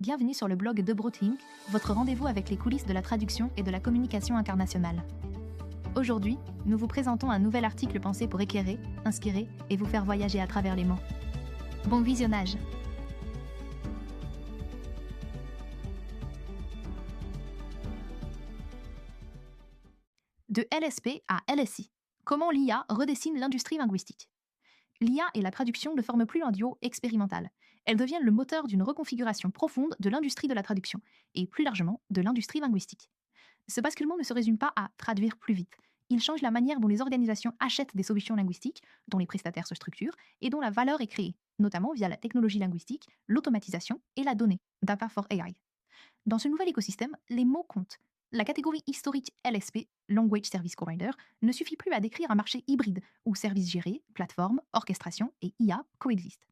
Bienvenue sur le blog de Broadthink, votre rendez-vous avec les coulisses de la traduction et de la communication internationale. Aujourd'hui, nous vous présentons un nouvel article pensé pour éclairer, inspirer et vous faire voyager à travers les mots. Bon visionnage! De LSP à LSI, comment l'IA redessine l'industrie linguistique? L'IA et la traduction ne forment plus un duo expérimental. Elles deviennent le moteur d'une reconfiguration profonde de l'industrie de la traduction, et plus largement de l'industrie linguistique. Ce basculement ne se résume pas à traduire plus vite. Il change la manière dont les organisations achètent des solutions linguistiques, dont les prestataires se structurent et dont la valeur est créée, notamment via la technologie linguistique, l'automatisation et la donnée, Data for AI. Dans ce nouvel écosystème, les mots comptent. La catégorie historique LSP, Language Service Provider, ne suffit plus à décrire un marché hybride où services gérés, plateformes, orchestration et IA coexistent.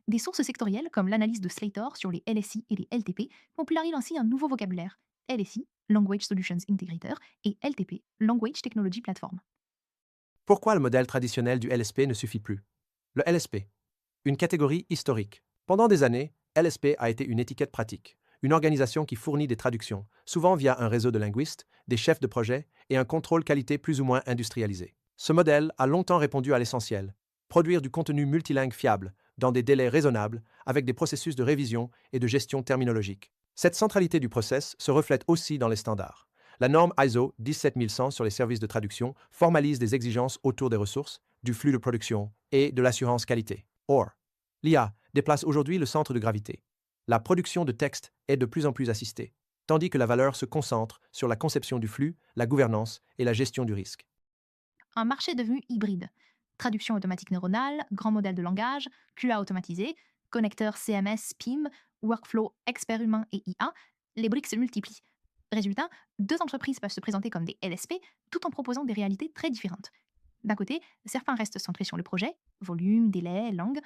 Des sources sectorielles comme l'analyse de Slator sur les LSI et les LTP popularisent ainsi un nouveau vocabulaire: LSI, Language Solutions Integrator, et LTP, Language Technology Platform. Pourquoi le modèle traditionnel du LSP ne suffit plus? Le LSP, une catégorie historique. Pendant des années, LSP a été une étiquette pratique, une organisation qui fournit des traductions, souvent via un réseau de linguistes, des chefs de projet et un contrôle qualité plus ou moins industrialisé. Ce modèle a longtemps répondu à l'essentiel: produire du contenu multilingue fiable, dans des délais raisonnables, avec des processus de révision et de gestion terminologique. Cette centralité du process se reflète aussi dans les standards. La norme ISO 17100 sur les services de traduction formalise des exigences autour des ressources, du flux de production et de l'assurance qualité. Or, l'IA déplace aujourd'hui le centre de gravité. La production de texte est de plus en plus assistée, tandis que la valeur se concentre sur la conception du flux, la gouvernance et la gestion du risque. Un marché devenu hybride. Traduction automatique neuronale, grand modèle de langage, QA automatisé, connecteurs CMS, PIM, workflow expert humain et IA, les briques se multiplient. Résultat, deux entreprises peuvent se présenter comme des LSP tout en proposant des réalités très différentes. D'un côté, certains restent centrés sur le projet, volume, délai, langue.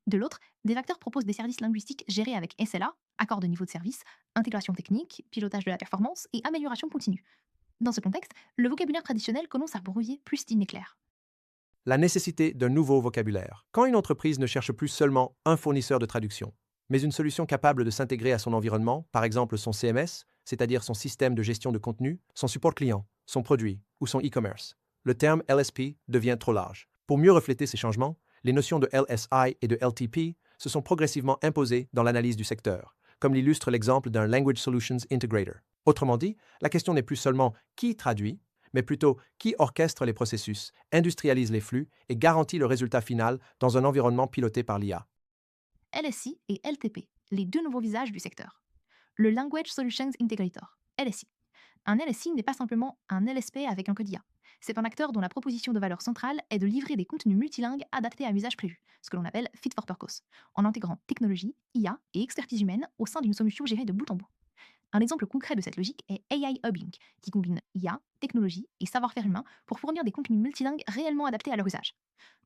De l'autre, des acteurs proposent des services linguistiques gérés avec SLA, accord de niveau de service, intégration technique, pilotage de la performance et amélioration continue. Dans ce contexte, le vocabulaire traditionnel commence à brouiller plus d'inéclairs. La nécessité d'un nouveau vocabulaire. Quand une entreprise ne cherche plus seulement un fournisseur de traduction, mais une solution capable de s'intégrer à son environnement, par exemple son CMS, c'est-à-dire son système de gestion de contenu, son support client, son produit ou son e-commerce, le terme LSP devient trop large. Pour mieux refléter ces changements, les notions de LSI et de LTP se sont progressivement imposées dans l'analyse du secteur, comme l'illustre l'exemple d'un Language Solutions Integrator. Autrement dit, la question n'est plus seulement qui traduit, mais plutôt qui orchestre les processus, industrialise les flux et garantit le résultat final dans un environnement piloté par l'IA. LSI et LTP, les deux nouveaux visages du secteur. Le Language Solutions Integrator, LSI. Un LSI n'est pas simplement un LSP avec un code IA. C'est un acteur dont la proposition de valeur centrale est de livrer des contenus multilingues adaptés à l'usage prévu, ce que l'on appelle fit for purpose, en intégrant technologie, IA et expertise humaine au sein d'une solution gérée de bout en bout. Un exemple concret de cette logique est AI Hubbing, qui combine IA, technologie et savoir-faire humain pour fournir des contenus multilingues réellement adaptés à leur usage.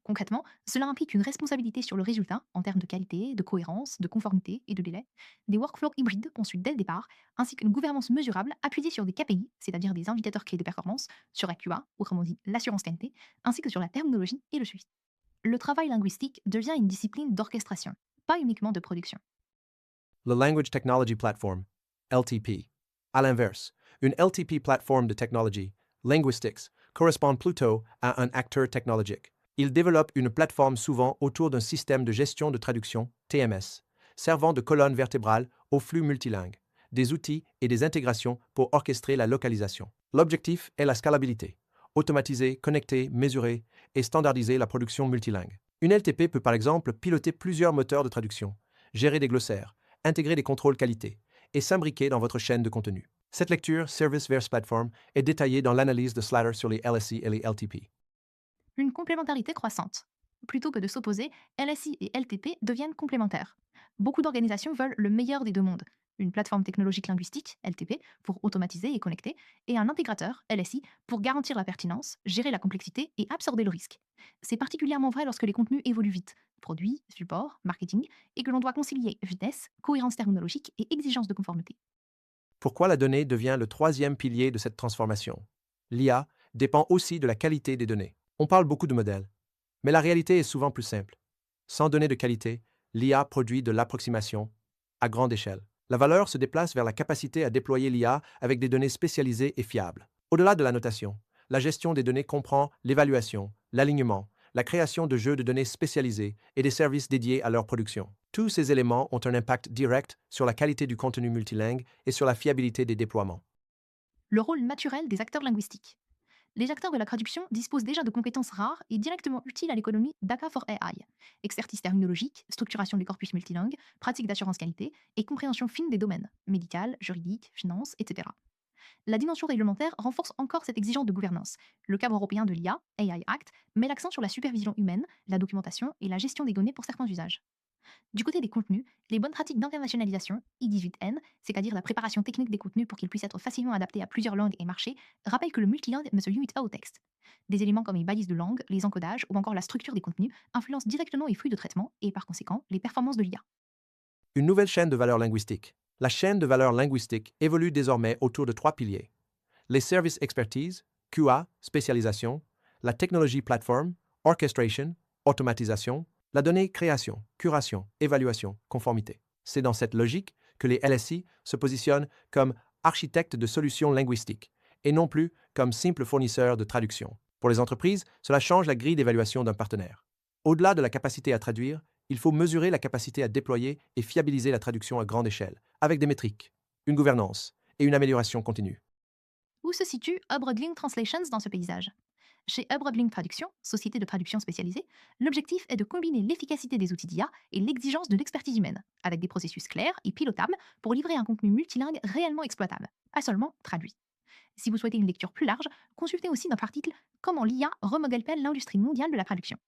Concrètement, cela implique une responsabilité sur le résultat en termes de qualité, de cohérence, de conformité et de délai, des workflows hybrides conçus dès le départ, ainsi qu'une gouvernance mesurable appuyée sur des KPI, c'est-à-dire des indicateurs clés de performance, sur la QA, autrement dit l'assurance qualité, ainsi que sur la terminologie et le suivi. Le travail linguistique devient une discipline d'orchestration, pas uniquement de production. Le Language Technology Platform, LTP. À l'inverse, une LTP plateforme de technologie, linguistics, correspond plutôt à un acteur technologique. Il développe une plateforme souvent autour d'un système de gestion de traduction, TMS, servant de colonne vertébrale au flux multilingue, des outils et des intégrations pour orchestrer la localisation. L'objectif est la scalabilité: automatiser, connecter, mesurer et standardiser la production multilingue. Une LTP peut par exemple piloter plusieurs moteurs de traduction, gérer des glossaires, intégrer des contrôles qualité et s'imbriquer dans votre chaîne de contenu. Cette lecture Service Verse Platform est détaillée dans l'analyse de Slatter sur les LSI et les LTP. Une complémentarité croissante. Plutôt que de s'opposer, LSI et LTP deviennent complémentaires. Beaucoup d'organisations veulent le meilleur des deux mondes. Une plateforme technologique linguistique, LTP, pour automatiser et connecter, et un intégrateur, LSI, pour garantir la pertinence, gérer la complexité et absorber le risque. C'est particulièrement vrai lorsque les contenus évoluent vite, produits, support, marketing, et que l'on doit concilier vitesse, cohérence terminologique et exigence de conformité. Pourquoi la donnée devient le troisième pilier de cette transformation? L'IA dépend aussi de la qualité des données. On parle beaucoup de modèles, mais la réalité est souvent plus simple. Sans données de qualité, l'IA produit de l'approximation à grande échelle. La valeur se déplace vers la capacité à déployer l'IA avec des données spécialisées et fiables. Au-delà de la notation, la gestion des données comprend l'évaluation, l'alignement, la création de jeux de données spécialisés et des services dédiés à leur production. Tous ces éléments ont un impact direct sur la qualité du contenu multilingue et sur la fiabilité des déploiements. Le rôle naturel des acteurs linguistiques. Les acteurs de la traduction disposent déjà de compétences rares et directement utiles à l'économie Data for AI. Expertise terminologique, structuration des corpus multilingues, pratique d'assurance qualité et compréhension fine des domaines, médical, juridique, finance, etc. La dimension réglementaire renforce encore cette exigence de gouvernance. Le cadre européen de l'IA, AI Act, met l'accent sur la supervision humaine, la documentation et la gestion des données pour certains usages. Du côté des contenus, les bonnes pratiques d'internationalisation, I18N, c'est-à-dire la préparation technique des contenus pour qu'ils puissent être facilement adaptés à plusieurs langues et marchés, rappellent que le multilingue ne se limite pas au texte. Des éléments comme les balises de langue, les encodages ou encore la structure des contenus influencent directement les flux de traitement et par conséquent les performances de l'IA. Une nouvelle chaîne de valeur linguistique. La chaîne de valeur linguistique évolue désormais autour de 3 piliers. Les services expertise, QA, spécialisation, la technologie plateforme, orchestration, automatisation, la donnée création, curation, évaluation, conformité. C'est dans cette logique que les LSI se positionnent comme architectes de solutions linguistiques et non plus comme simples fournisseurs de traduction. Pour les entreprises, cela change la grille d'évaluation d'un partenaire. Au-delà de la capacité à traduire, il faut mesurer la capacité à déployer et fiabiliser la traduction à grande échelle, avec des métriques, une gouvernance et une amélioration continue. Où se situe Hubrodling Translations dans ce paysage? Chez Hubrodling Traduction, société de traduction spécialisée, l'objectif est de combiner l'efficacité des outils d'IA et l'exigence de l'expertise humaine, avec des processus clairs et pilotables pour livrer un contenu multilingue réellement exploitable, pas seulement traduit. Si vous souhaitez une lecture plus large, consultez aussi notre article Comment l'IA remodèle-t-elle l'industrie mondiale de la traduction.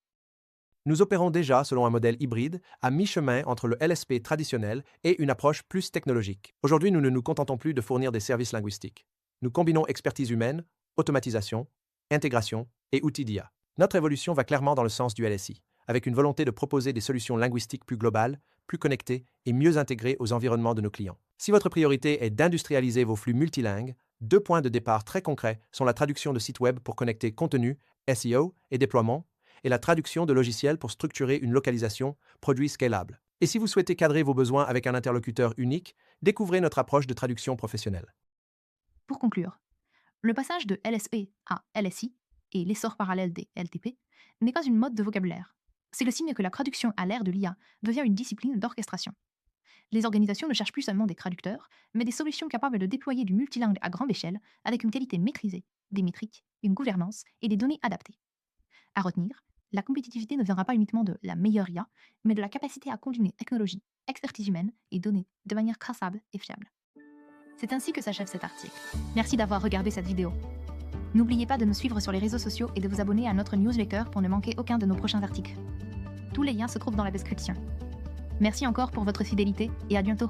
Nous opérons déjà selon un modèle hybride, à mi-chemin entre le LSP traditionnel et une approche plus technologique. Aujourd'hui, nous ne nous contentons plus de fournir des services linguistiques. Nous combinons expertise humaine, automatisation, intégration et outils d'IA. Notre évolution va clairement dans le sens du LSI, avec une volonté de proposer des solutions linguistiques plus globales, plus connectées et mieux intégrées aux environnements de nos clients. Si votre priorité est d'industrialiser vos flux multilingues, 2 points de départ très concrets sont la traduction de sites web pour connecter contenu, SEO et déploiement, et la traduction de logiciels pour structurer une localisation, produit scalable. Et si vous souhaitez cadrer vos besoins avec un interlocuteur unique, découvrez notre approche de traduction professionnelle. Pour conclure, le passage de LSP à LSI et l'essor parallèle des LTP n'est pas une mode de vocabulaire. C'est le signe que la traduction à l'ère de l'IA devient une discipline d'orchestration. Les organisations ne cherchent plus seulement des traducteurs, mais des solutions capables de déployer du multilingue à grande échelle avec une qualité maîtrisée, des métriques, une gouvernance et des données adaptées. À retenir, la compétitivité ne viendra pas uniquement de la meilleure IA, mais de la capacité à combiner technologie, expertise humaine et données de manière traçable et fiable. C'est ainsi que s'achève cet article. Merci d'avoir regardé cette vidéo. N'oubliez pas de nous suivre sur les réseaux sociaux et de vous abonner à notre newsletter pour ne manquer aucun de nos prochains articles. Tous les liens se trouvent dans la description. Merci encore pour votre fidélité et à bientôt.